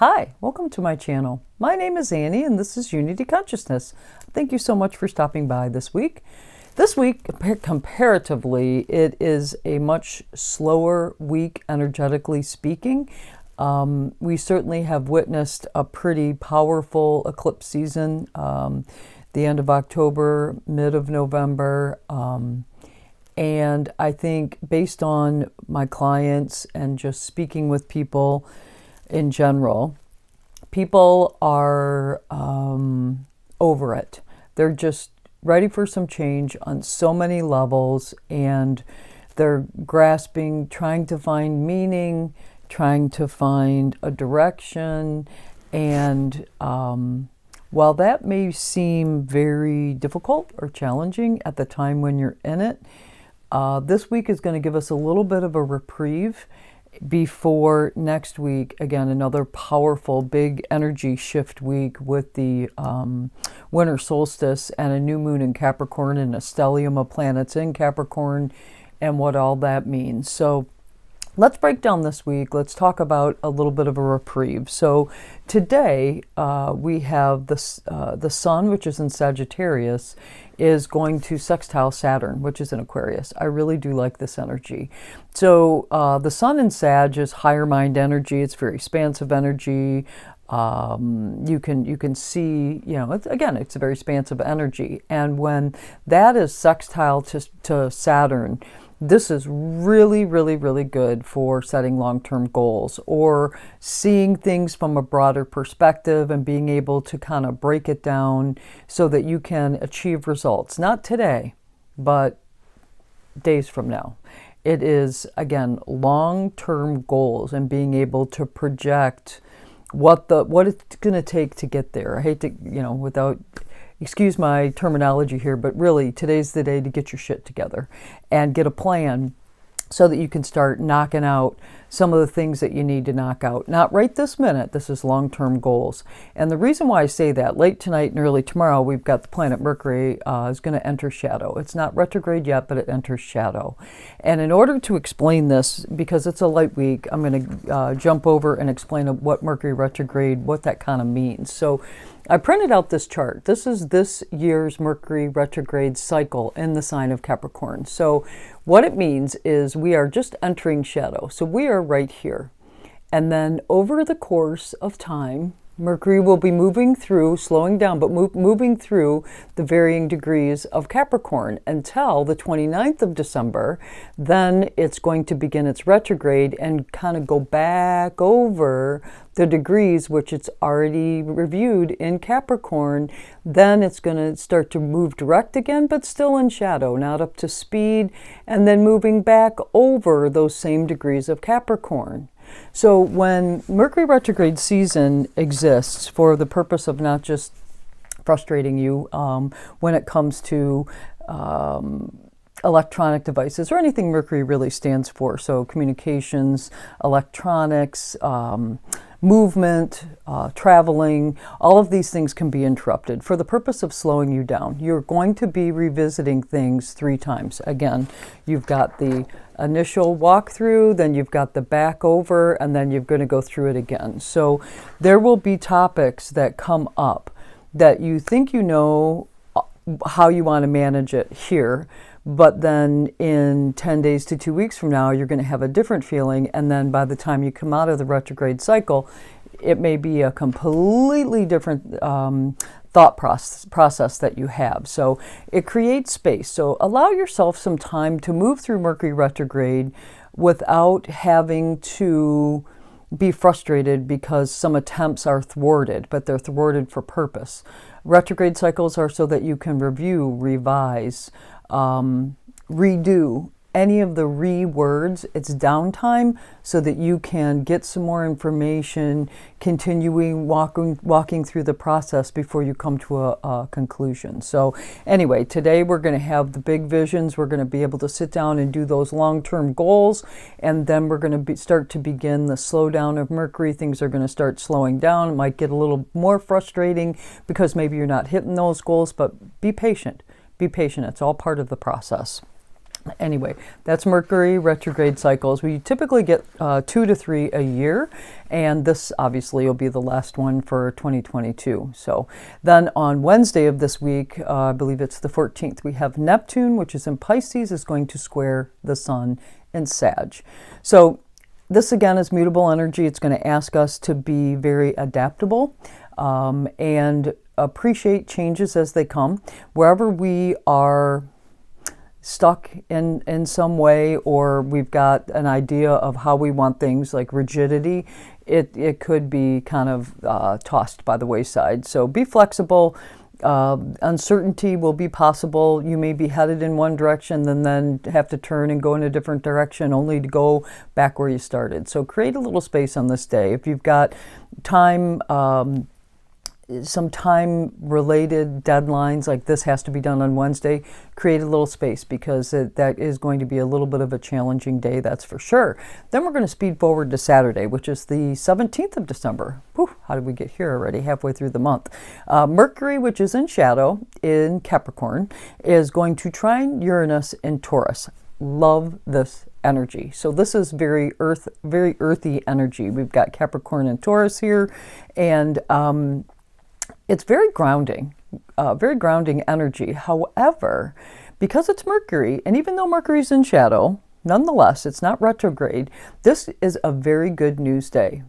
Hi, welcome to my channel. My name is Annie and this is Unity Consciousness. Thank you so much for stopping by this week. This week, comparatively, it is a much slower week energetically speaking. We certainly have witnessed a pretty powerful eclipse season, the end of October, mid of November. And I think based on my clients and just speaking with people in general, people are over it. They're just ready for some change on so many levels, and they're grasping, trying to find meaning, trying to find a direction. And while that may seem very difficult or challenging at the time when you're in it, this week is going to give us a little bit of a reprieve before next week, again, another powerful big energy shift week with the winter solstice and a new moon in Capricorn and a stellium of planets in Capricorn and what all that means. So let's break down this week. Let's talk about a little bit of a reprieve. So today we have the sun, which is in Sagittarius, is going to sextile Saturn, which is in Aquarius. I really do like this energy. So the sun in Sag is higher mind energy. It's very expansive energy. You can see, it's a very expansive energy. And when that is sextile to Saturn, this is really, really, really good for setting long-term goals or seeing things from a broader perspective and being able to kind of break it down so that you can achieve results. Not today, but days from now. It is, again, long-term goals and being able to project what it's going to take to get there. I hate to, without... excuse my terminology here, but really today's the day to get your shit together and get a plan so that you can start knocking out some of the things that you need to knock out. Not right this minute. This is long-term goals. And the reason why I say that, late tonight and early tomorrow, we've got the planet Mercury is going to enter shadow. It's not retrograde yet, but it enters shadow. And in order to explain this, because it's a light week, I'm going to jump over and explain what Mercury retrograde, what that kind of means. So I printed out this chart. This is this year's Mercury retrograde cycle in the sign of Capricorn. So what it means is we are just entering shadow. So we are right here. And then over the course of time, Mercury will be moving through, slowing down, but moving through the varying degrees of Capricorn until the 29th of December. Then it's going to begin its retrograde and kind of go back over the degrees which it's already reviewed in Capricorn. Then it's going to start to move direct again, but still in shadow, not up to speed, and then moving back over those same degrees of Capricorn. So when Mercury retrograde season exists for the purpose of not just frustrating you when it comes to electronic devices or anything Mercury really stands for, so communications, electronics, movement, traveling, all of these things can be interrupted for the purpose of slowing you down. You're going to be revisiting things 3 times. Again, you've got the initial walkthrough, then you've got the back over, and then you're going to go through it again. So there will be topics that come up that you think you know how you want to manage it here, but then in 10 days to 2 weeks from now, you're going to have a different feeling. And then by the time you come out of the retrograde cycle, it may be a completely different thought process that you have. So it creates space. So allow yourself some time to move through Mercury retrograde without having to be frustrated because some attempts are thwarted, but they're thwarted for purpose. Retrograde cycles are so that you can review, revise, redo any of the words. It's downtime so that you can get some more information, continuing walking through the process before you come to a conclusion. So anyway, today we're going to have the big visions. We're going to be able to sit down and do those long-term goals, and then we're going to start to begin the slowdown of Mercury. Things are going to start slowing down. It might get a little more frustrating because maybe you're not hitting those goals, but be patient. Be patient. It's all part of the process. Anyway, that's Mercury retrograde cycles. We typically get 2 to 3 a year, and this obviously will be the last one for 2022. So then on Wednesday of this week, I believe it's the 14th, we have Neptune, which is in Pisces, is going to square the Sun in Sag. So this again is mutable energy. It's going to ask us to be very adaptable and appreciate changes as they come. Wherever we are stuck in some way, or we've got an idea of how we want things, like rigidity, it could be kind of tossed by the wayside. So be flexible. Uncertainty will be possible. You may be headed in one direction and then have to turn and go in a different direction only to go back where you started. So create a little space on this day. If you've got time, some time-related deadlines, like this has to be done on Wednesday, create a little space, because that is going to be a little bit of a challenging day, that's for sure. Then we're going to speed forward to Saturday, which is the 17th of December. Whew, how did we get here already? Halfway through the month. Mercury, which is in shadow in Capricorn, is going to trine Uranus in Taurus. Love this energy. So this is very earthy energy. We've got Capricorn and Taurus here, and it's very grounding energy. However, because it's Mercury, and even though Mercury's in shadow, nonetheless, it's not retrograde, this is a very good news day.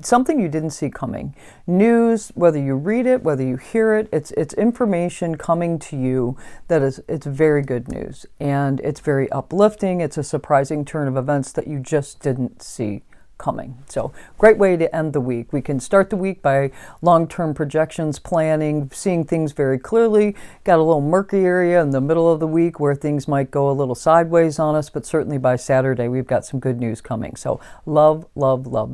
Something you didn't see coming. News, whether you read it, whether you hear it, it's information coming to you it's very good news. And it's very uplifting. It's a surprising turn of events that you just didn't see coming. So great way to end the week. We can start the week by long-term projections, planning, seeing things very clearly. Got a little murky area in the middle of the week where things might go a little sideways on us, but certainly by Saturday we've got some good news coming. So love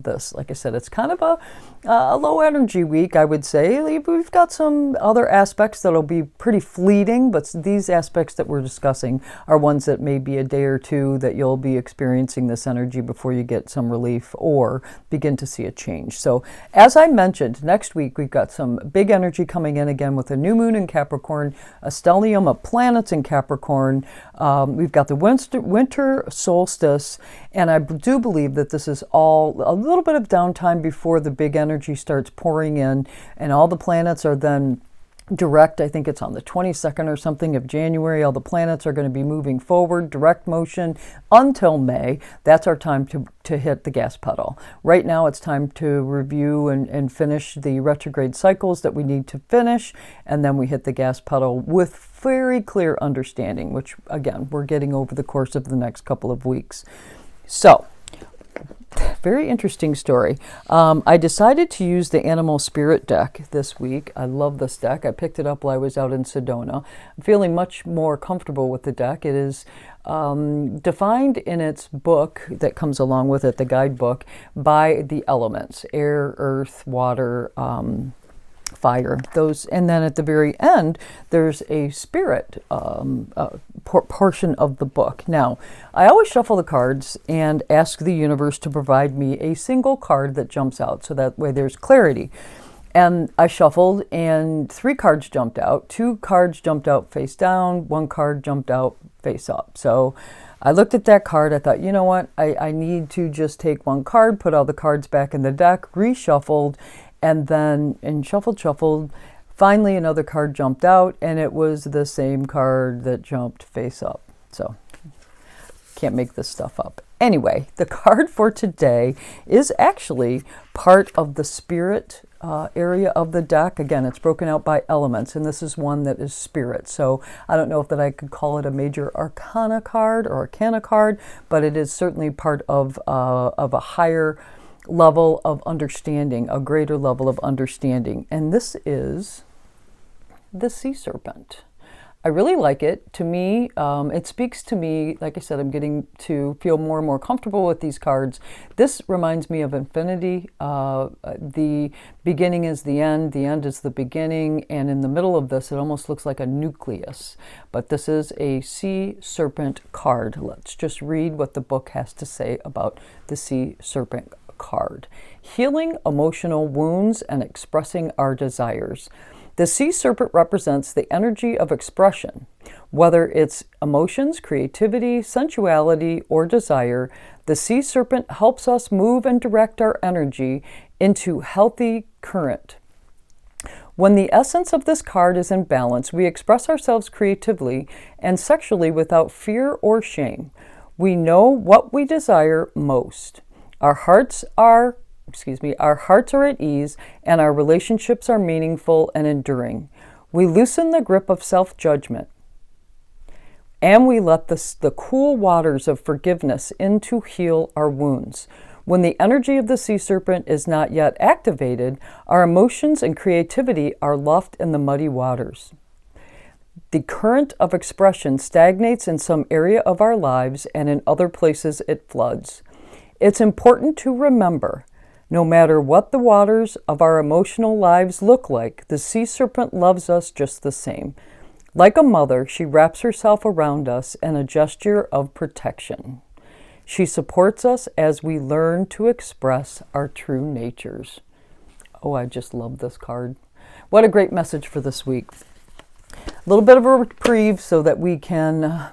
this. Like I said, it's kind of a low energy week, I would say. We've got some other aspects that'll be pretty fleeting, but these aspects that we're discussing are ones that may be a day or two that you'll be experiencing this energy before you get some relief or begin to see a change. So as I mentioned, next week we've got some big energy coming in again with a new moon in Capricorn, a stellium of planets in Capricorn. We've got the winter solstice, and I do believe that this is all a little bit of downtime before the big energy starts pouring in, and all the planets are then direct. I think it's on the 22nd or something of January. All the planets are going to be moving forward, direct motion until May. That's our time to hit the gas pedal. Right now it's time to review and finish the retrograde cycles that we need to finish, and then we hit the gas pedal with very clear understanding, which again we're getting over the course of the next couple of weeks. So very interesting story. I decided to use the Animal Spirit deck this week. I love this deck. I picked it up while I was out in Sedona. I'm feeling much more comfortable with the deck. It is defined in its book that comes along with it, the guidebook, by the elements: air, earth, water, fire, those, and then at the very end there's a spirit portion of the book. Now, I always shuffle the cards and ask the universe to provide me a single card that jumps out, so that way there's clarity. And I shuffled, and 3 cards jumped out. 2 cards jumped out face down, 1 card jumped out face up. So I looked at that card. I thought, you know what, I need to just take 1 card, put all the cards back in the deck, reshuffled, and then shuffled. Finally, another card jumped out, and it was the same card that jumped face up. So can't make this stuff up. Anyway, the card for today is actually part of the spirit area of the deck. Again, it's broken out by elements, and this is one that is spirit. So I don't know if that I could call it a major arcana card or arcana card, but it is certainly part of a higher level of understanding, a greater level of understanding. And this is the sea serpent. I really like it. To me, it speaks to me. Like I said, I'm getting to feel more and more comfortable with these cards. This reminds me of infinity. The beginning is the end is the beginning, and in the middle of this, it almost looks like a nucleus. But this is a sea serpent card. Let's just read what the book has to say about the sea serpent card. Healing emotional wounds and expressing our desires. The sea serpent represents the energy of expression. Whether it's emotions, creativity, sensuality, or desire, the sea serpent helps us move and direct our energy into healthy current. When the essence of this card is in balance, we express ourselves creatively and sexually without fear or shame. We know what we desire most. Our hearts are at ease, and our relationships are meaningful and enduring. We loosen the grip of self-judgment, and we let the cool waters of forgiveness in to heal our wounds. When the energy of the sea serpent is not yet activated, our emotions and creativity are left in the muddy waters. The current of expression stagnates in some area of our lives, and in other places it floods. It's important to remember, no matter what the waters of our emotional lives look like, the sea serpent loves us just the same. Like a mother, she wraps herself around us in a gesture of protection. She supports us as we learn to express our true natures. Oh, I just love this card. What a great message for this week. A little bit of a reprieve so that we can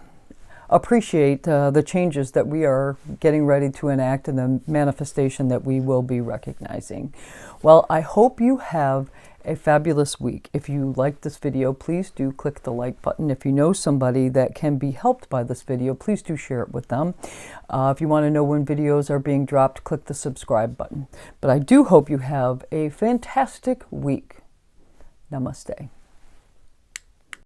appreciate the changes that we are getting ready to enact and the manifestation that we will be recognizing. Well, I hope you have a fabulous week. If you liked this video, please do click the like button. If you know somebody that can be helped by this video, please do share it with them. If you want to know when videos are being dropped, click the subscribe button. But I do hope you have a fantastic week. Namaste.